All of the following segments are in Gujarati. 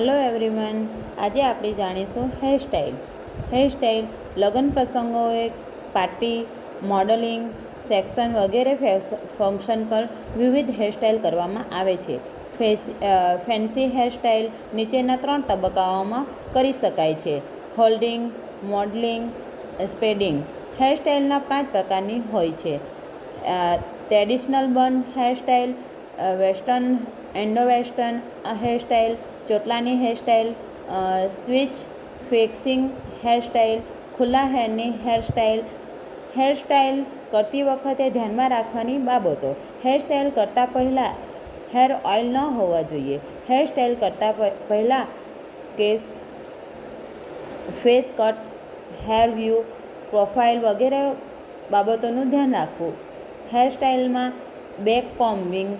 હેલો એવરીવન, આજે આપણે જાણીશું હેરસ્ટાઇલ લગ્ન પ્રસંગોએ પાર્ટી, મોડલિંગ, સેક્શન વગેરે ફંક્શન પર વિવિધ હેરસ્ટાઇલ કરવામાં આવે છે. ફેન્સી હેરસ્ટાઇલ નીચેના 3 તબક્કાઓમાં કરી શકાય છે: હોલ્ડિંગ, મોડલિંગ, સ્પ્રેડિંગ. હેરસ્ટાઇલના 5 પ્રકારની હોય છે: traditional bun hairstyle, western, indo western hairstyle, ચોટલાની હેરસ્ટાઇલ, સ્વિચ ફિક્સિંગ હેરસ્ટાઇલ, ખુલ્લા હેરની હેરસ્ટાઇલ. હેરસ્ટાઇલ કરતી વખતે ધ્યાનમાં રાખવાની બાબતો: હેરસ્ટાઇલ કરતાં પહેલાં હેર ઓઇલ ન હોવા જોઈએ. હેરસ્ટાઇલ કરતાં પહેલાં face cut, hair view, profile વગેરે બાબતોનું ધ્યાન રાખવું. હેરસ્ટાઇલમાં back combing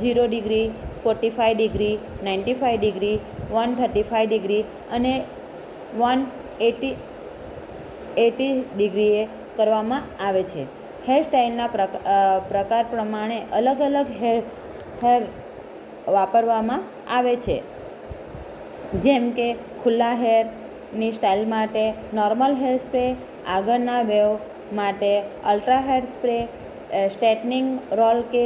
0 degree, 45 degree, 95 degree, 135 degree અને 180 ડિગ્રીએ કરવામાં આવે છે. હેરસ્ટાઇલના પ્રકાર પ્રમાણે અલગ અલગ હેર વાપરવામાં આવે છે, જેમ કે ખુલ્લા હેરની સ્ટાઇલ માટે નોર્મલ હેર સ્પ્રે, આગળના વેવ માટે ultra hair spray, straightening roll કે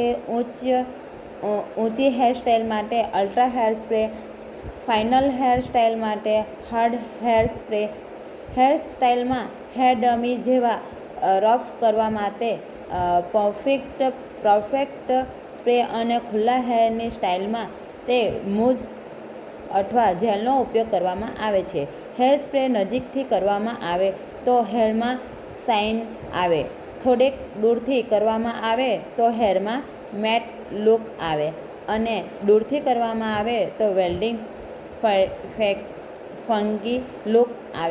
ઊંચી હેરસ્ટાઇલ માટે ultra hair spray, final hair style માટે હાર્ડ હેર સ્પ્રે. હેર સ્ટાઇલમાં હેર ડમી જેવા રફ કરવા માટે પરફેક્ટ સ્પ્રે અને ખુલ્લા હેરની સ્ટાઇલમાં તે મૂઝ અથવા જેલનો ઉપયોગ કરવામાં આવે છે. હેર સ્પ્રે નજીકથી કરવામાં આવે તો હેરમાં શાઇન આવે. થોડેક દૂરથી કરવામાં આવે તો હેરમાં મેટ લુક આવે અને દૂરથી કરવામાં આવે તો વેલ્ડિંગ ફંકી લુક આવે.